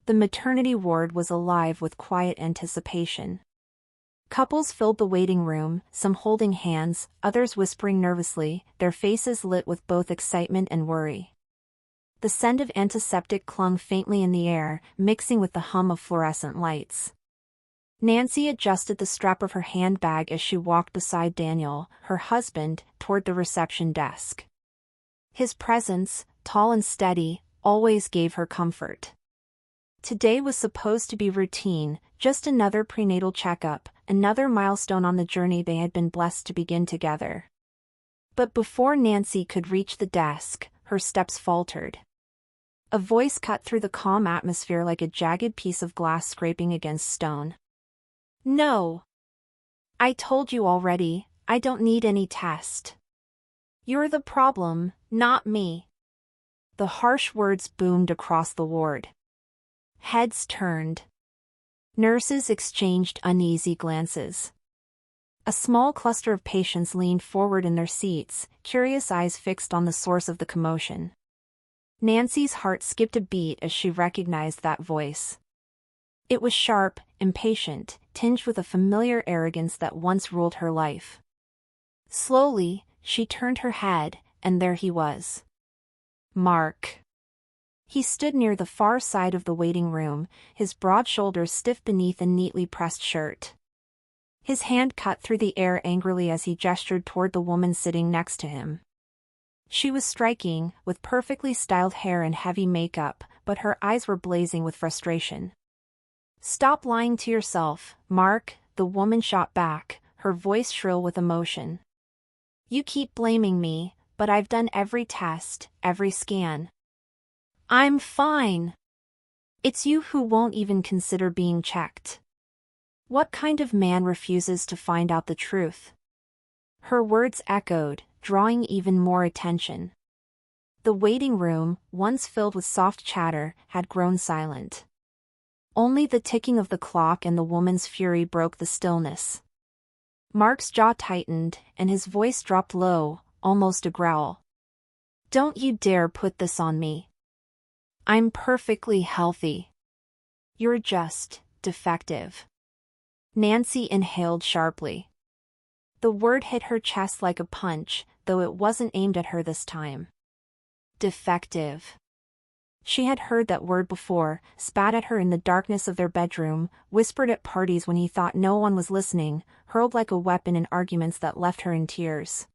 The maternity ward was alive with quiet anticipation. Couples filled the waiting room, some holding hands, others whispering nervously, their faces lit with both excitement and worry. The scent of antiseptic clung faintly in the air, mixing with the hum of fluorescent lights. Nancy adjusted the strap of her handbag as she walked beside Daniel, her husband, toward the reception desk. His presence, tall and steady, always gave her comfort. Today was supposed to be routine, just another prenatal checkup, another milestone on the journey they had been blessed to begin together. But before Nancy could reach the desk, her steps faltered. A voice cut through the calm atmosphere like a jagged piece of glass scraping against stone. "No. I told you already, I don't need any test. You're the problem, not me." The harsh words boomed across the ward. Heads turned. Nurses exchanged uneasy glances. A small cluster of patients leaned forward in their seats, curious eyes fixed on the source of the commotion. Nancy's heart skipped a beat as she recognized that voice. It was sharp, impatient, tinged with a familiar arrogance that once ruled her life. Slowly, she turned her head, and there he was. Mark. He stood near the far side of the waiting room, his broad shoulders stiff beneath a neatly pressed shirt. His hand cut through the air angrily as he gestured toward the woman sitting next to him. She was striking, with perfectly styled hair and heavy makeup, but her eyes were blazing with frustration. "Stop lying to yourself, Mark," the woman shot back, her voice shrill with emotion. "You keep blaming me, but I've done every test, every scan. I'm fine. It's you who won't even consider being checked. What kind of man refuses to find out the truth?" Her words echoed, drawing even more attention. The waiting room, once filled with soft chatter, had grown silent. Only the ticking of the clock and the woman's fury broke the stillness. Mark's jaw tightened, and his voice dropped low, almost a growl. "Don't you dare put this on me. I'm perfectly healthy. You're just defective." Nancy inhaled sharply. The word hit her chest like a punch, though it wasn't aimed at her this time. Defective. She had heard that word before, spat at her in the darkness of their bedroom, whispered at parties when he thought no one was listening, hurled like a weapon in arguments that left her in tears.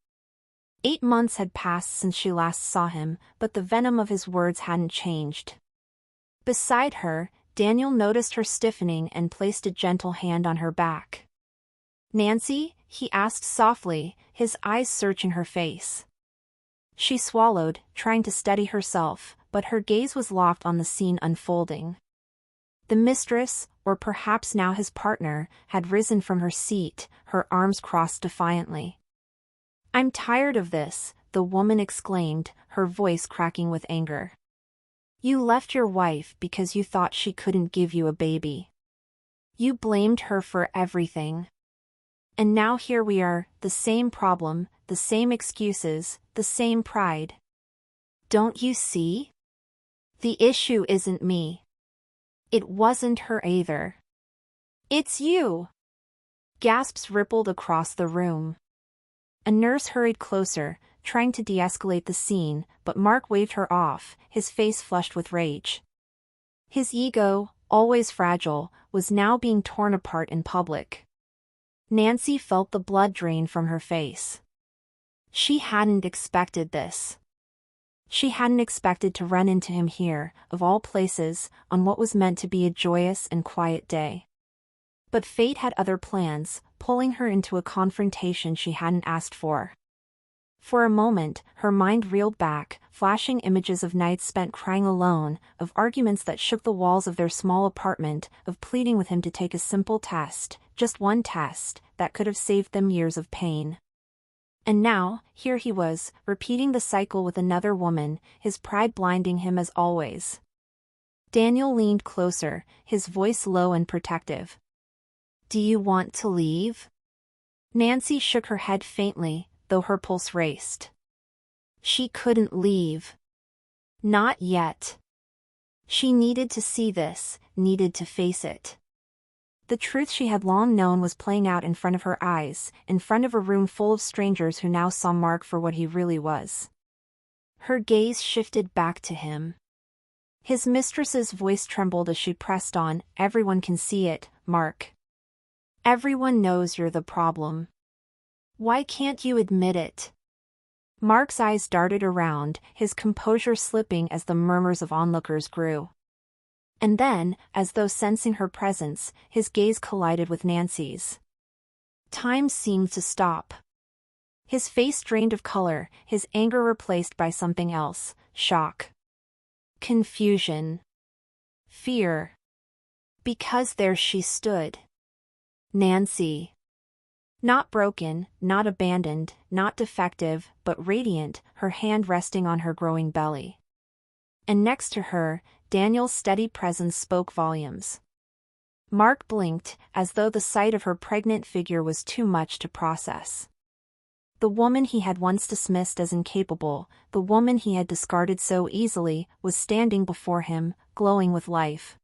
8 months had passed since she last saw him, but the venom of his words hadn't changed. Beside her, Daniel noticed her stiffening and placed a gentle hand on her back. "Nancy?" he asked softly, his eyes searching her face. She swallowed, trying to steady herself, but her gaze was locked on the scene unfolding. The mistress, or perhaps now his partner, had risen from her seat, her arms crossed defiantly. "I'm tired of this," the woman exclaimed, her voice cracking with anger. "You left your wife because you thought she couldn't give you a baby. You blamed her for everything. And now here we are, the same problem, the same excuses, the same pride. Don't you see? The issue isn't me. It wasn't her either. It's you." Gasps rippled across the room. A nurse hurried closer, trying to de-escalate the scene, but Mark waved her off, his face flushed with rage. His ego, always fragile, was now being torn apart in public. Nancy felt the blood drain from her face. She hadn't expected this. She hadn't expected to run into him here, of all places, on what was meant to be a joyous and quiet day. But fate had other plans, pulling her into a confrontation she hadn't asked for. For a moment, her mind reeled back, flashing images of nights spent crying alone, of arguments that shook the walls of their small apartment, of pleading with him to take a simple test, just one test, that could have saved them years of pain. And now, here he was, repeating the cycle with another woman, his pride blinding him as always. Daniel leaned closer, his voice low and protective. "Do you want to leave?" Nancy shook her head faintly, though her pulse raced. She couldn't leave. Not yet. She needed to see this, needed to face it. The truth she had long known was playing out in front of her eyes, in front of a room full of strangers who now saw Mark for what he really was. Her gaze shifted back to him. His mistress's voice trembled as she pressed on, "Everyone can see it, Mark. Everyone knows you're the problem. Why can't you admit it?" Mark's eyes darted around, his composure slipping as the murmurs of onlookers grew. And then, as though sensing her presence, his gaze collided with Nancy's. Time seemed to stop. His face drained of color, his anger replaced by something else: shock. Confusion. Fear. Because there she stood. Nancy. Not broken, not abandoned, not defective, but radiant, her hand resting on her growing belly. And next to her, Daniel's steady presence spoke volumes. Mark blinked, as though the sight of her pregnant figure was too much to process. The woman he had once dismissed as incapable, the woman he had discarded so easily, was standing before him, glowing with life.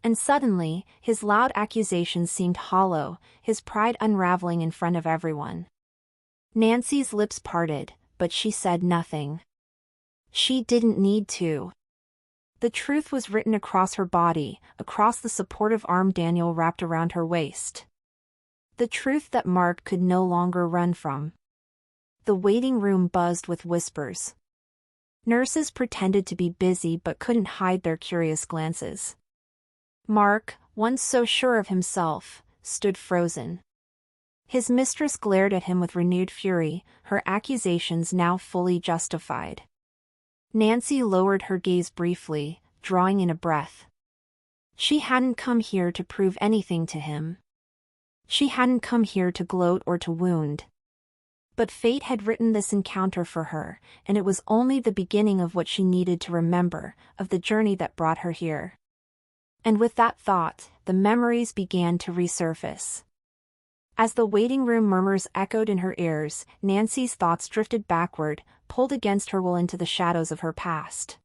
And suddenly, his loud accusations seemed hollow, his pride unraveling in front of everyone. Nancy's lips parted, but she said nothing. She didn't need to. The truth was written across her body, across the supportive arm Daniel wrapped around her waist. The truth that Mark could no longer run from. The waiting room buzzed with whispers. Nurses pretended to be busy but couldn't hide their curious glances. Mark, once so sure of himself, stood frozen. His mistress glared at him with renewed fury, her accusations now fully justified. Nancy lowered her gaze briefly, drawing in a breath. She hadn't come here to prove anything to him. She hadn't come here to gloat or to wound. But fate had written this encounter for her, and it was only the beginning of what she needed to remember, of the journey that brought her here. And with that thought, the memories began to resurface. As the waiting room murmurs echoed in her ears, Nancy's thoughts drifted backward, pulled against her will into the shadows of her past.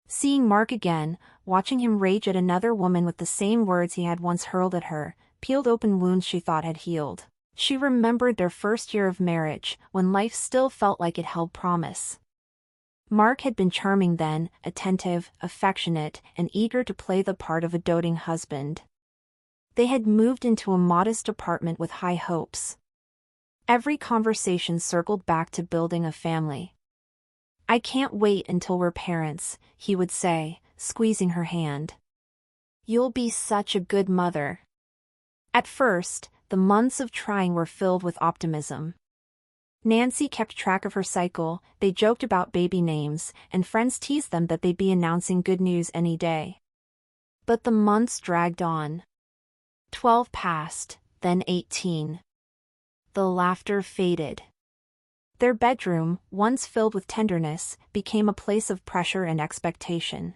Seeing Mark again, watching him rage at another woman with the same words he had once hurled at her, peeled open wounds she thought had healed. She remembered their first year of marriage, when life still felt like it held promise. Mark had been charming then, attentive, affectionate, and eager to play the part of a doting husband. They had moved into a modest apartment with high hopes. Every conversation circled back to building a family. "I can't wait until we're parents," he would say, squeezing her hand. "You'll be such a good mother." At first, the months of trying were filled with optimism. Nancy kept track of her cycle, they joked about baby names, and friends teased them that they'd be announcing good news any day. But the months dragged on. 12 passed, then 18. The laughter faded. Their bedroom, once filled with tenderness, became a place of pressure and expectation.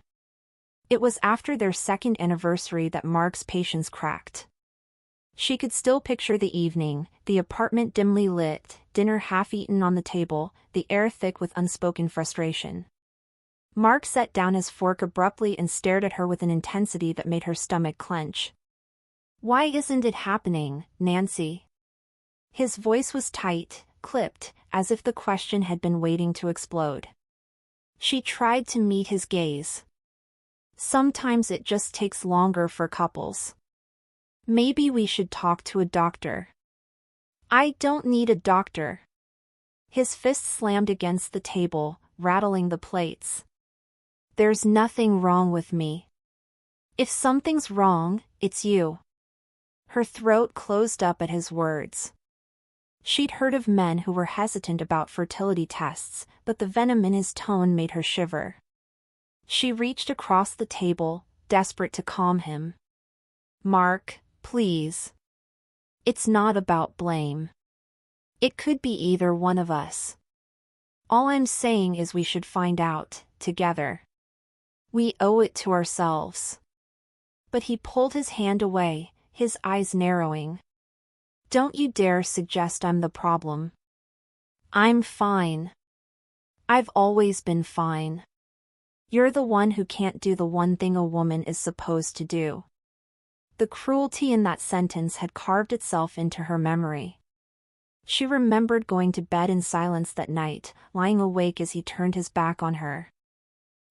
It was after their second anniversary that Mark's patience cracked. She could still picture the evening, the apartment dimly lit, dinner half-eaten on the table, the air thick with unspoken frustration. Mark set down his fork abruptly and stared at her with an intensity that made her stomach clench. "Why isn't it happening, Nancy?" His voice was tight, clipped, as if the question had been waiting to explode. She tried to meet his gaze. "Sometimes it just takes longer for couples. Maybe we should talk to a doctor." "I don't need a doctor." His fist slammed against the table, rattling the plates. "There's nothing wrong with me. If something's wrong, it's you." Her throat closed up at his words. She'd heard of men who were hesitant about fertility tests, but the venom in his tone made her shiver. She reached across the table, desperate to calm him. "Mark, please. It's not about blame. It could be either one of us. All I'm saying is we should find out, together. We owe it to ourselves." But he pulled his hand away, his eyes narrowing. "Don't you dare suggest I'm the problem. I'm fine. I've always been fine. You're the one who can't do the one thing a woman is supposed to do. The cruelty in that sentence had carved itself into her memory. She remembered going to bed in silence that night, lying awake as he turned his back on her.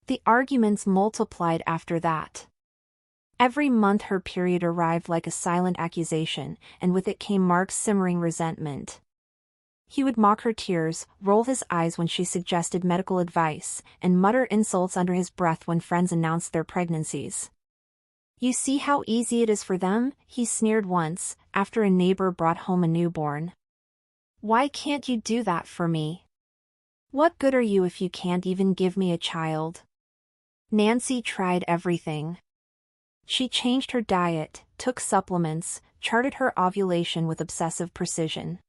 The arguments multiplied after that. Every month her period arrived like a silent accusation, and with it came Mark's simmering resentment. He would mock her tears, roll his eyes when she suggested medical advice, and mutter insults under his breath when friends announced their pregnancies. "You see how easy it is for them," he sneered once, after a neighbor brought home a newborn. "Why can't you do that for me? What good are you if you can't even give me a child?" Nancy tried everything. She changed her diet, took supplements, charted her ovulation with obsessive precision.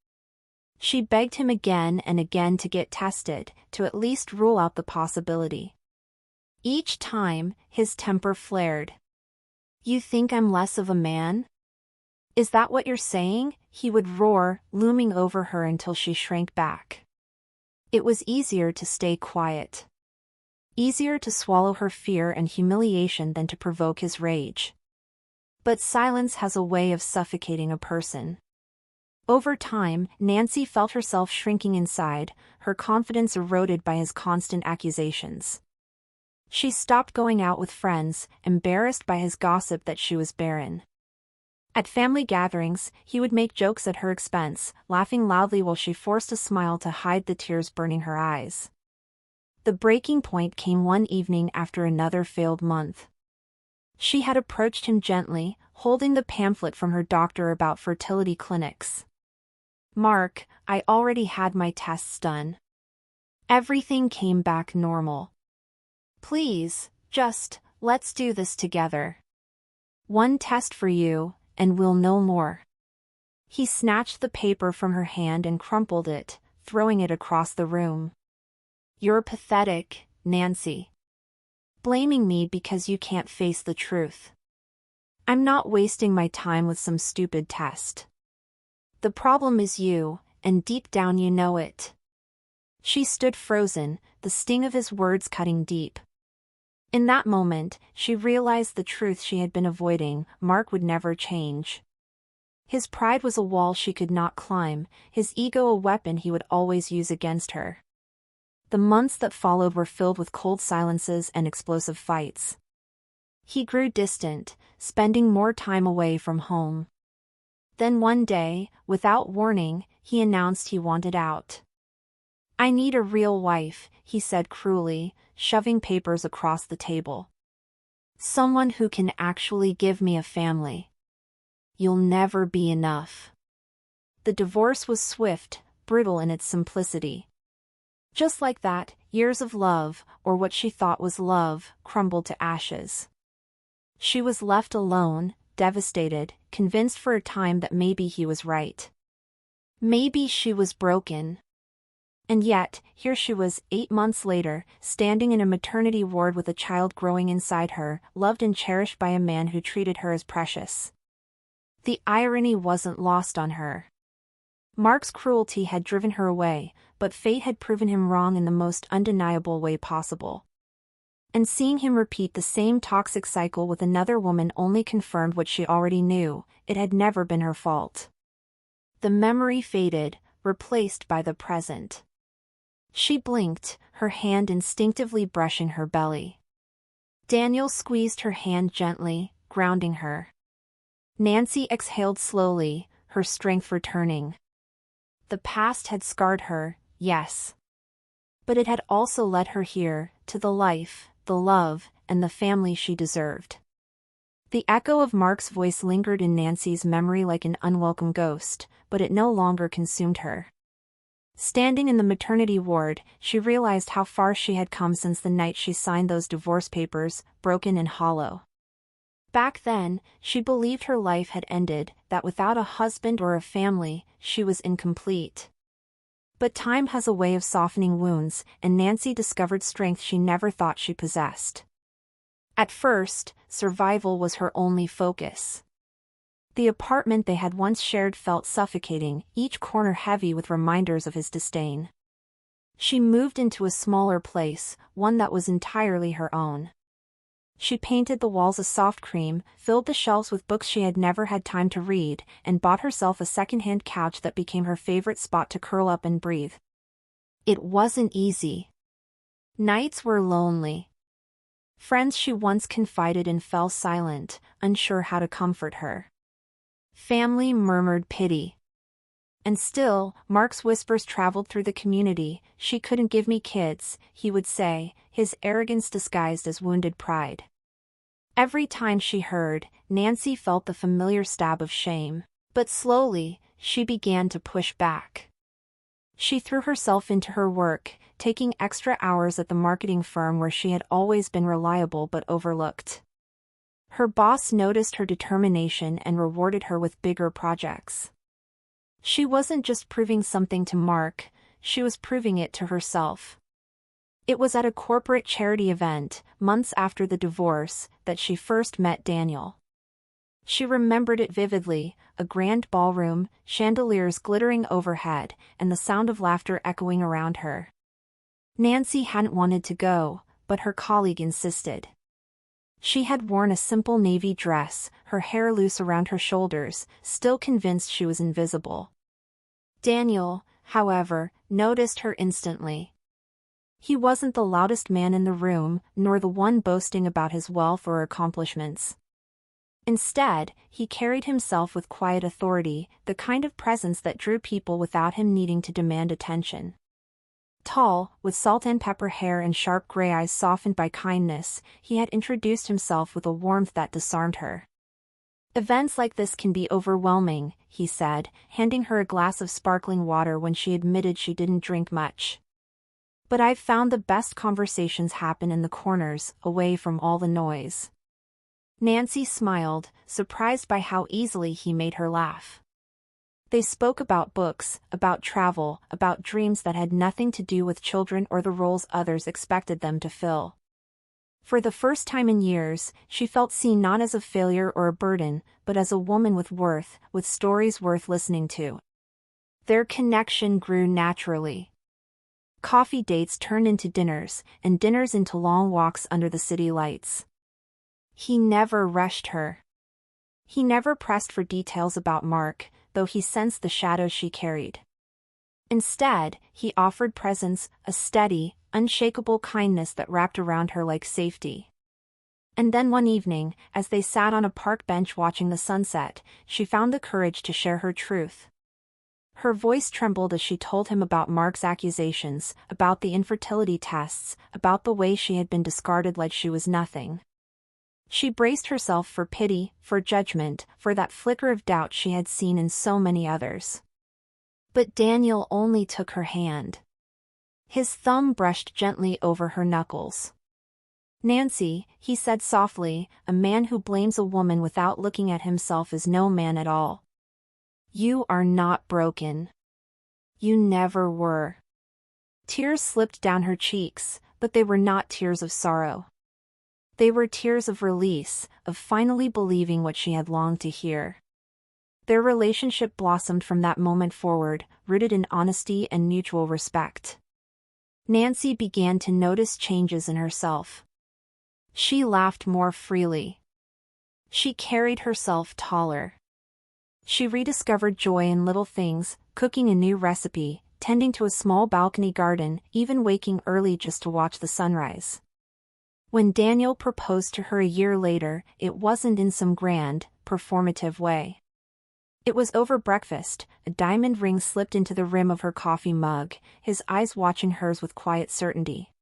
She begged him again and again to get tested, to at least rule out the possibility. Each time, his temper flared. "You think I'm less of a man? Is that what you're saying?" he would roar, looming over her until she shrank back. It was easier to stay quiet. Easier to swallow her fear and humiliation than to provoke his rage. But silence has a way of suffocating a person. Over time, Nancy felt herself shrinking inside, her confidence eroded by his constant accusations. She stopped going out with friends, embarrassed by his gossip that she was barren. At family gatherings, he would make jokes at her expense, laughing loudly while she forced a smile to hide the tears burning her eyes. The breaking point came one evening after another failed month. She had approached him gently, holding the pamphlet from her doctor about fertility clinics. "Mark, I already had my tests done. Everything came back normal. Please, just, let's do this together. One test for you, and we'll know more." He snatched the paper from her hand and crumpled it, throwing it across the room. "You're pathetic, Nancy. Blaming me because you can't face the truth. I'm not wasting my time with some stupid test. The problem is you, and deep down you know it." She stood frozen, the sting of his words cutting deep. In that moment, she realized the truth she had been avoiding: Mark would never change. His pride was a wall she could not climb, his ego a weapon he would always use against her. The months that followed were filled with cold silences and explosive fights. He grew distant, spending more time away from home. Then one day, without warning, he announced he wanted out. "I need a real wife," he said cruelly, shoving papers across the table. "Someone who can actually give me a family. You'll never be enough." The divorce was swift, brutal in its simplicity. Just like that, years of love, or what she thought was love, crumbled to ashes. She was left alone, devastated, convinced for a time that maybe he was right. Maybe she was broken. And yet, here she was, 8 months later, standing in a maternity ward with a child growing inside her, loved and cherished by a man who treated her as precious. The irony wasn't lost on her. Mark's cruelty had driven her away, but fate had proven him wrong in the most undeniable way possible. And seeing him repeat the same toxic cycle with another woman only confirmed what she already knew: it had never been her fault. The memory faded, replaced by the present. She blinked, her hand instinctively brushing her belly. Daniel squeezed her hand gently, grounding her. Nancy exhaled slowly, her strength returning. The past had scarred her, yes. But it had also led her here, to the life, the love, and the family she deserved. The echo of Mark's voice lingered in Nancy's memory like an unwelcome ghost, but it no longer consumed her. Standing in the maternity ward, she realized how far she had come since the night she signed those divorce papers, broken and hollow. Back then, she believed her life had ended, that without a husband or a family, she was incomplete. But time has a way of softening wounds, and Nancy discovered strength she never thought she possessed. At first, survival was her only focus. The apartment they had once shared felt suffocating, each corner heavy with reminders of his disdain. She moved into a smaller place, one that was entirely her own. She painted the walls a soft cream, filled the shelves with books she had never had time to read, and bought herself a second-hand couch that became her favorite spot to curl up and breathe. It wasn't easy. Nights were lonely. Friends she once confided in fell silent, unsure how to comfort her. Family murmured pity. And still, Mark's whispers traveled through the community. "She couldn't give me kids," he would say, his arrogance disguised as wounded pride. Every time she heard, Nancy felt the familiar stab of shame. But slowly, she began to push back. She threw herself into her work, taking extra hours at the marketing firm where she had always been reliable but overlooked. Her boss noticed her determination and rewarded her with bigger projects. She wasn't just proving something to Mark, she was proving it to herself. It was at a corporate charity event, months after the divorce, that she first met Daniel. She remembered it vividly, a grand ballroom, chandeliers glittering overhead, and the sound of laughter echoing around her. Nancy hadn't wanted to go, but her colleague insisted. She had worn a simple navy dress, her hair loose around her shoulders, still convinced she was invisible. Daniel, however, noticed her instantly. He wasn't the loudest man in the room, nor the one boasting about his wealth or accomplishments. Instead, he carried himself with quiet authority, the kind of presence that drew people without him needing to demand attention. Tall, with salt and pepper hair and sharp gray eyes softened by kindness, he had introduced himself with a warmth that disarmed her. "Events like this can be overwhelming," he said, handing her a glass of sparkling water when she admitted she didn't drink much. "But I've found the best conversations happen in the corners, away from all the noise." Nancy smiled, surprised by how easily he made her laugh. They spoke about books, about travel, about dreams that had nothing to do with children or the roles others expected them to fill. For the first time in years, she felt seen not as a failure or a burden, but as a woman with worth, with stories worth listening to. Their connection grew naturally. Coffee dates turned into dinners, and dinners into long walks under the city lights. He never rushed her. He never pressed for details about Mark, though he sensed the shadows she carried. Instead, he offered presence, a steady, unshakable kindness that wrapped around her like safety. And then one evening, as they sat on a park bench watching the sunset, she found the courage to share her truth. Her voice trembled as she told him about Mark's accusations, about the infertility tests, about the way she had been discarded like she was nothing. She braced herself for pity, for judgment, for that flicker of doubt she had seen in so many others. But Daniel only took her hand. His thumb brushed gently over her knuckles. "Nancy," he said softly, "a man who blames a woman without looking at himself is no man at all. You are not broken. You never were." Tears slipped down her cheeks, but they were not tears of sorrow. They were tears of release, of finally believing what she had longed to hear. Their relationship blossomed from that moment forward, rooted in honesty and mutual respect. Nancy began to notice changes in herself. She laughed more freely. She carried herself taller. She rediscovered joy in little things, cooking a new recipe, tending to a small balcony garden, even waking early just to watch the sunrise. When Daniel proposed to her a year later, it wasn't in some grand, performative way. It was over breakfast, a diamond ring slipped into the rim of her coffee mug, his eyes watching hers with quiet certainty.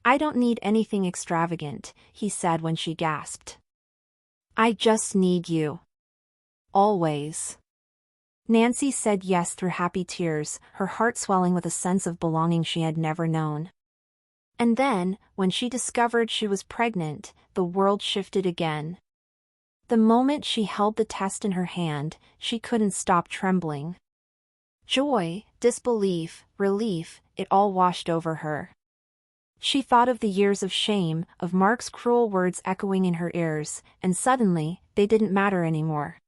"I don't need anything extravagant," he said when she gasped. "I just need you. Always." Nancy said yes through happy tears, her heart swelling with a sense of belonging she had never known. And then, when she discovered she was pregnant, the world shifted again. The moment she held the test in her hand, she couldn't stop trembling. Joy, disbelief, relief, it all washed over her. She thought of the years of shame, of Mark's cruel words echoing in her ears, and suddenly, they didn't matter anymore.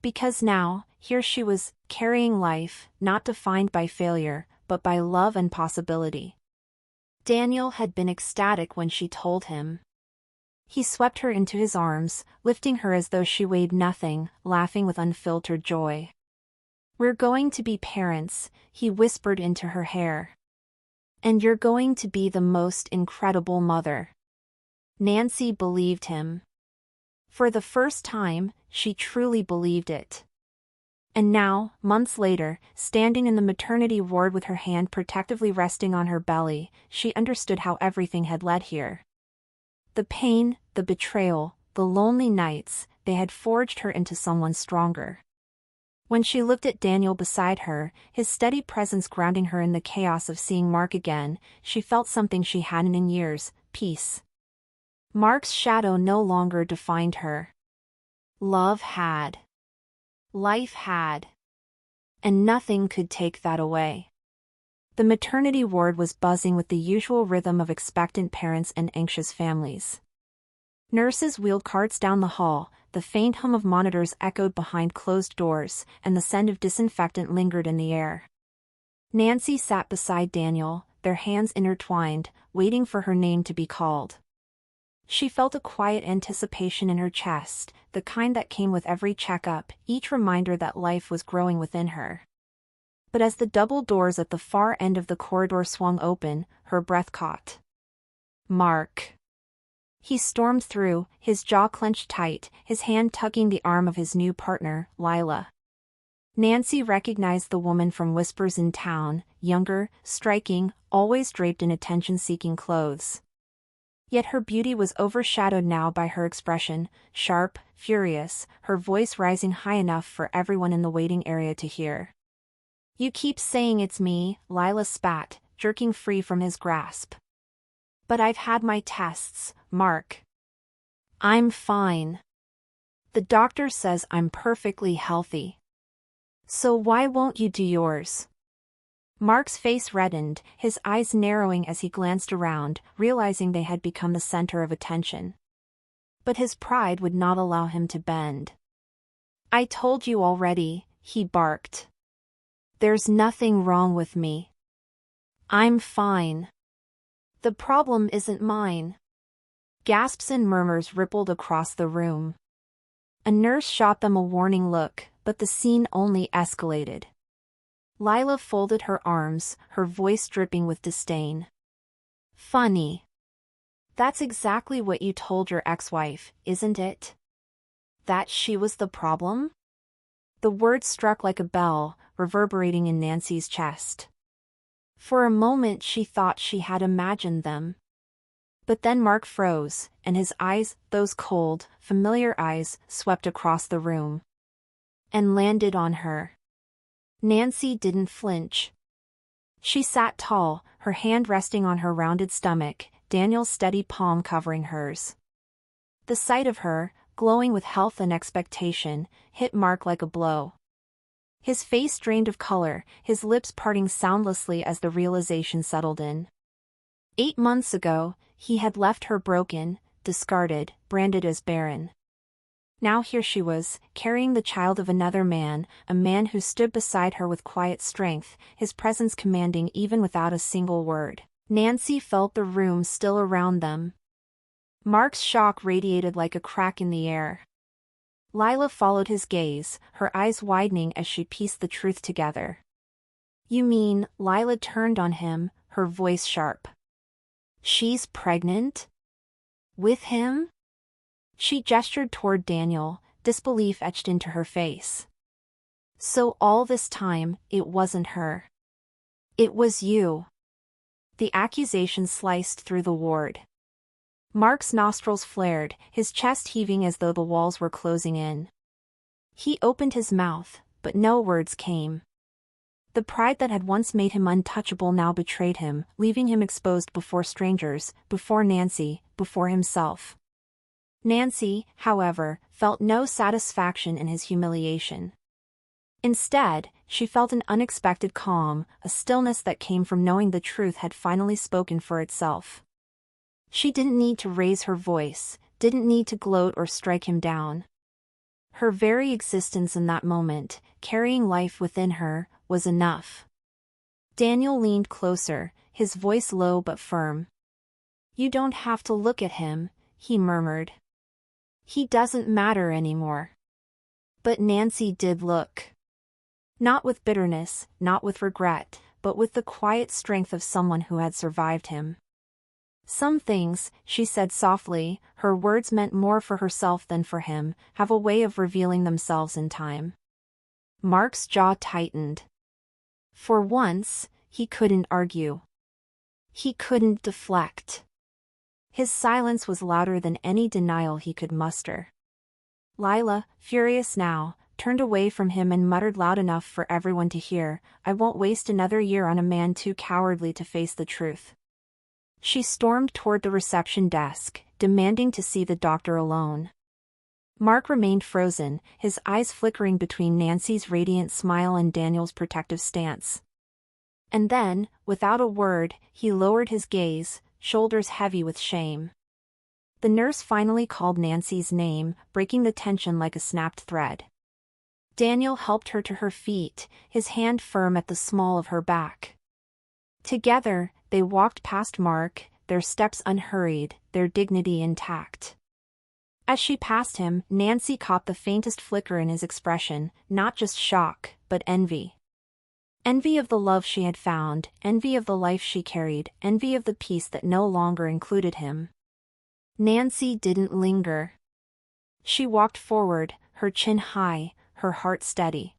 Because now, here she was, carrying life, not defined by failure, but by love and possibility. Daniel had been ecstatic when she told him. He swept her into his arms, lifting her as though she weighed nothing, laughing with unfiltered joy. "We're going to be parents," he whispered into her hair. "And you're going to be the most incredible mother." Nancy believed him. For the first time, she truly believed it. And now, months later, standing in the maternity ward with her hand protectively resting on her belly, she understood how everything had led here. The pain, the betrayal, the lonely nights, they had forged her into someone stronger. When she looked at Daniel beside her, his steady presence grounding her in the chaos of seeing Mark again, she felt something she hadn't in years: peace. Mark's shadow no longer defined her. Love had. Life had. And nothing could take that away. The maternity ward was buzzing with the usual rhythm of expectant parents and anxious families. Nurses wheeled carts down the hall, the faint hum of monitors echoed behind closed doors, and the scent of disinfectant lingered in the air. Nancy sat beside Daniel, their hands intertwined, waiting for her name to be called. She felt a quiet anticipation in her chest, the kind that came with every checkup, each reminder that life was growing within her. But as the double doors at the far end of the corridor swung open, her breath caught. Mark. He stormed through, his jaw clenched tight, his hand tugging the arm of his new partner, Lila. Nancy recognized the woman from Whispers in Town, younger, striking, always draped in attention-seeking clothes. Yet her beauty was overshadowed now by her expression, sharp, furious, her voice rising high enough for everyone in the waiting area to hear. "You keep saying it's me," Lila spat, jerking free from his grasp. "But I've had my tests, Mark. I'm fine. The doctor says I'm perfectly healthy. So why won't you do yours?" Mark's face reddened, his eyes narrowing as he glanced around, realizing they had become the center of attention. But his pride would not allow him to bend. "I told you already," he barked. "There's nothing wrong with me. I'm fine. The problem isn't mine." Gasps and murmurs rippled across the room. A nurse shot them a warning look, but the scene only escalated. Lila folded her arms, her voice dripping with disdain. "Funny. That's exactly what you told your ex-wife, isn't it? That she was the problem?" The words struck like a bell, reverberating in Nancy's chest. For a moment she thought she had imagined them. But then Mark froze, and his eyes, those cold, familiar eyes, swept across the room. And landed on her. Nancy didn't flinch. She sat tall, her hand resting on her rounded stomach, Daniel's steady palm covering hers. The sight of her, glowing with health and expectation, hit Mark like a blow. His face drained of color, his lips parting soundlessly as the realization settled in. 8 months ago, he had left her broken, discarded, branded as barren. Now here she was, carrying the child of another man, a man who stood beside her with quiet strength, his presence commanding even without a single word. Nancy felt the room still around them. Mark's shock radiated like a crack in the air. Lila followed his gaze, her eyes widening as she pieced the truth together. "You mean," Lila turned on him, her voice sharp. "She's pregnant? With him?" She gestured toward Daniel, disbelief etched into her face. "So all this time, it wasn't her. It was you." The accusation sliced through the ward. Mark's nostrils flared, his chest heaving as though the walls were closing in. He opened his mouth, but no words came. The pride that had once made him untouchable now betrayed him, leaving him exposed before strangers, before Nancy, before himself. Nancy, however, felt no satisfaction in his humiliation. Instead, she felt an unexpected calm, a stillness that came from knowing the truth had finally spoken for itself. She didn't need to raise her voice, didn't need to gloat or strike him down. Her very existence in that moment, carrying life within her, was enough. Daniel leaned closer, his voice low but firm. "You don't have to look at him," he murmured. "He doesn't matter anymore." But Nancy did look. Not with bitterness, not with regret, but with the quiet strength of someone who had survived him. "Some things," she said softly, her words meant more for herself than for him, "have a way of revealing themselves in time." Mark's jaw tightened. For once, he couldn't argue. He couldn't deflect. His silence was louder than any denial he could muster. Lila, furious now, turned away from him and muttered loud enough for everyone to hear, "I won't waste another year on a man too cowardly to face the truth." She stormed toward the reception desk, demanding to see the doctor alone. Mark remained frozen, his eyes flickering between Nancy's radiant smile and Daniel's protective stance. And then, without a word, he lowered his gaze, shoulders heavy with shame. The nurse finally called Nancy's name, breaking the tension like a snapped thread. Daniel helped her to her feet, his hand firm at the small of her back. Together, they walked past Mark, their steps unhurried, their dignity intact. As she passed him, Nancy caught the faintest flicker in his expression, not just shock, but envy. Envy of the love she had found, envy of the life she carried, envy of the peace that no longer included him. Nancy didn't linger. She walked forward, her chin high, her heart steady.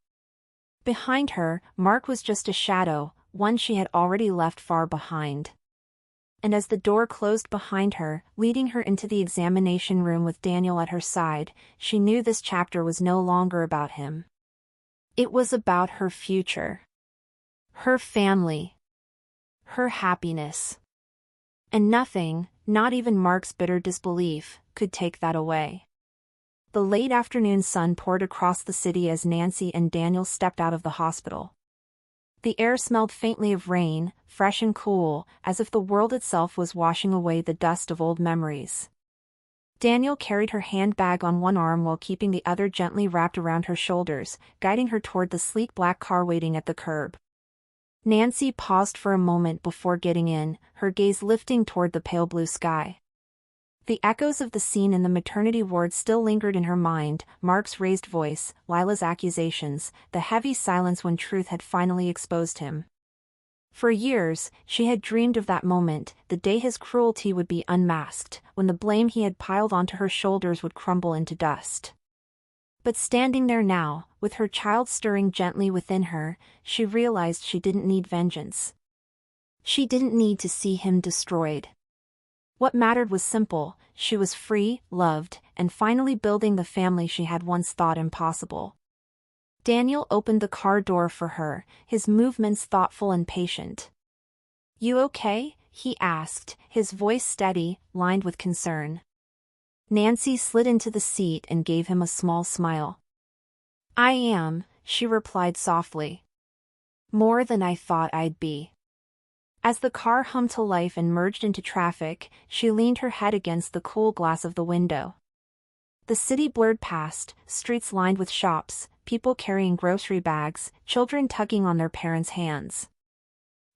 Behind her, Mark was just a shadow, one she had already left far behind. And as the door closed behind her, leading her into the examination room with Daniel at her side, she knew this chapter was no longer about him. It was about her future. Her family. Her happiness. And nothing, not even Mark's bitter disbelief, could take that away. The late afternoon sun poured across the city as Nancy and Daniel stepped out of the hospital. The air smelled faintly of rain, fresh and cool, as if the world itself was washing away the dust of old memories. Daniel carried her handbag on one arm while keeping the other gently wrapped around her shoulders, guiding her toward the sleek black car waiting at the curb. Nancy paused for a moment before getting in, her gaze lifting toward the pale blue sky. The echoes of the scene in the maternity ward still lingered in her mind, Mark's raised voice, Lila's accusations, the heavy silence when truth had finally exposed him. For years, she had dreamed of that moment, the day his cruelty would be unmasked, when the blame he had piled onto her shoulders would crumble into dust. But standing there now, with her child stirring gently within her, she realized she didn't need vengeance. She didn't need to see him destroyed. What mattered was simple: she was free, loved, and finally building the family she had once thought impossible. Daniel opened the car door for her, his movements thoughtful and patient. "You okay?" he asked, his voice steady, lined with concern. Nancy slid into the seat and gave him a small smile. "I am," she replied softly. "More than I thought I'd be." As the car hummed to life and merged into traffic, she leaned her head against the cool glass of the window. The city blurred past, streets lined with shops, people carrying grocery bags, children tugging on their parents' hands.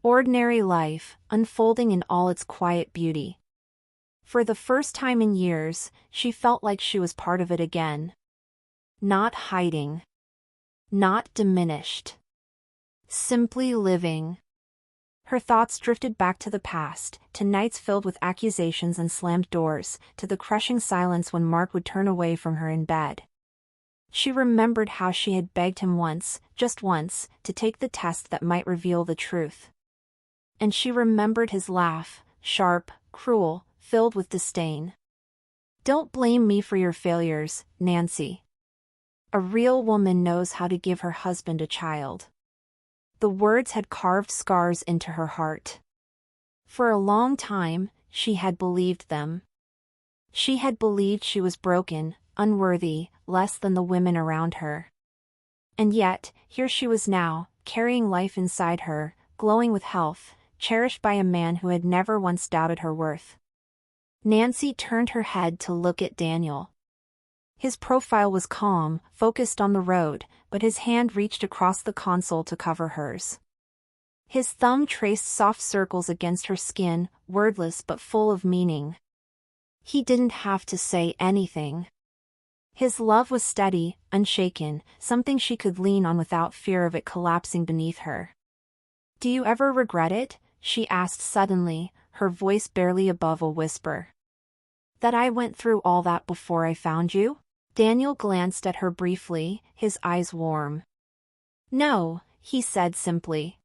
Ordinary life, unfolding in all its quiet beauty. For the first time in years, she felt like she was part of it again. Not hiding. Not diminished. Simply living. Her thoughts drifted back to the past, to nights filled with accusations and slammed doors, to the crushing silence when Mark would turn away from her in bed. She remembered how she had begged him once, just once, to take the test that might reveal the truth. And she remembered his laugh, sharp, cruel, filled with disdain. "Don't blame me for your failures, Nancy. A real woman knows how to give her husband a child." The words had carved scars into her heart. For a long time, she had believed them. She had believed she was broken, unworthy, less than the women around her. And yet, here she was now, carrying life inside her, glowing with health, cherished by a man who had never once doubted her worth. Nancy turned her head to look at Daniel. His profile was calm, focused on the road, but his hand reached across the console to cover hers. His thumb traced soft circles against her skin, wordless but full of meaning. He didn't have to say anything. His love was steady, unshaken, something she could lean on without fear of it collapsing beneath her. "Do you ever regret it?" she asked suddenly, her voice barely above a whisper. "That I went through all that before I found you?" Daniel glanced at her briefly, his eyes warm. "No," he said simply.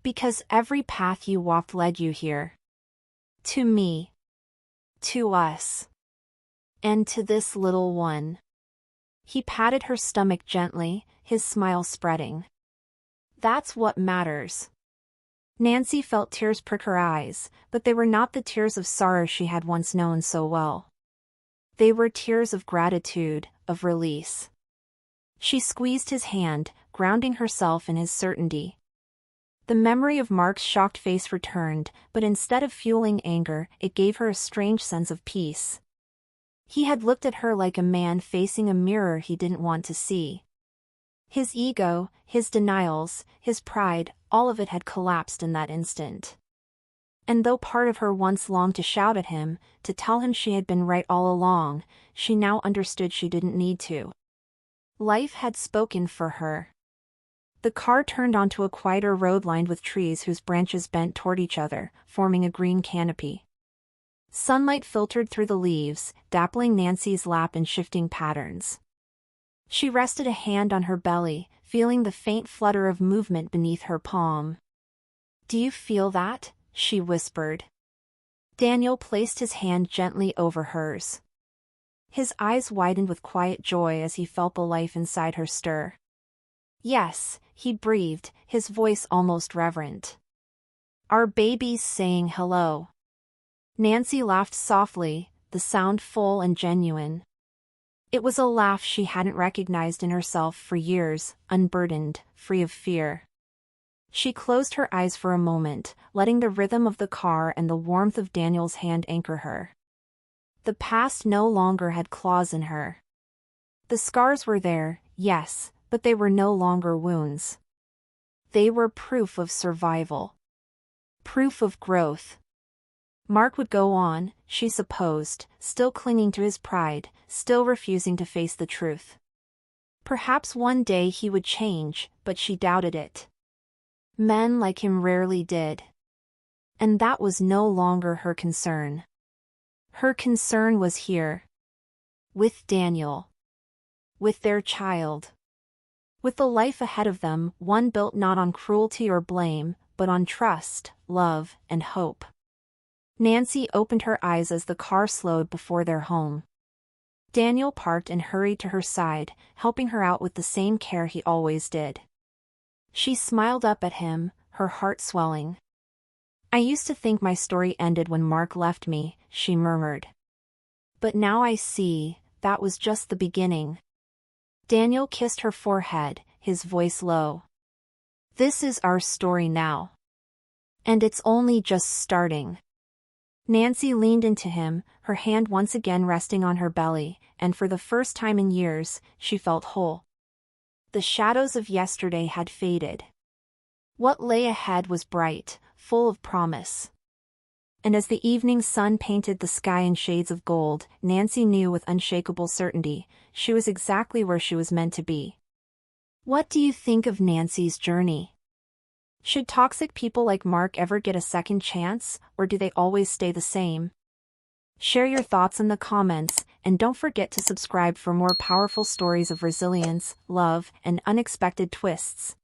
"Because every path you walked led you here. To me. To us. And to this little one." He patted her stomach gently, his smile spreading. "That's what matters." Nancy felt tears prick her eyes, but they were not the tears of sorrow she had once known so well. They were tears of gratitude, of release. She squeezed his hand, grounding herself in his certainty. The memory of Mark's shocked face returned, but instead of fueling anger, it gave her a strange sense of peace. He had looked at her like a man facing a mirror he didn't want to see. His ego, his denials, his pride, all of it had collapsed in that instant. And though part of her once longed to shout at him, to tell him she had been right all along, she now understood she didn't need to. Life had spoken for her. The car turned onto a quieter road lined with trees whose branches bent toward each other, forming a green canopy. Sunlight filtered through the leaves, dappling Nancy's lap in shifting patterns. She rested a hand on her belly, feeling the faint flutter of movement beneath her palm. "Do you feel that?" she whispered. Daniel placed his hand gently over hers. His eyes widened with quiet joy as he felt the life inside her stir. "Yes," he breathed, his voice almost reverent. "Our baby's saying hello." Nancy laughed softly, the sound full and genuine. It was a laugh she hadn't recognized in herself for years, unburdened, free of fear. She closed her eyes for a moment, letting the rhythm of the car and the warmth of Daniel's hand anchor her. The past no longer had claws in her. The scars were there, yes, but they were no longer wounds. They were proof of survival. Proof of growth. Mark would go on, she supposed, still clinging to his pride, still refusing to face the truth. Perhaps one day he would change, but she doubted it. Men like him rarely did. And that was no longer her concern. Her concern was here. With Daniel. With their child. With the life ahead of them, one built not on cruelty or blame, but on trust, love, and hope. Nancy opened her eyes as the car slowed before their home. Daniel parked and hurried to her side, helping her out with the same care he always did. She smiled up at him, her heart swelling. "I used to think my story ended when Mark left me," she murmured. "But now I see, that was just the beginning." Daniel kissed her forehead, his voice low. "This is our story now. And it's only just starting." Nancy leaned into him, her hand once again resting on her belly, and for the first time in years, she felt whole. The shadows of yesterday had faded. What lay ahead was bright, full of promise. And as the evening sun painted the sky in shades of gold, Nancy knew with unshakable certainty, she was exactly where she was meant to be. What do you think of Nancy's journey? Should toxic people like Mark ever get a second chance, or do they always stay the same? Share your thoughts in the comments, and don't forget to subscribe for more powerful stories of resilience, love, and unexpected twists.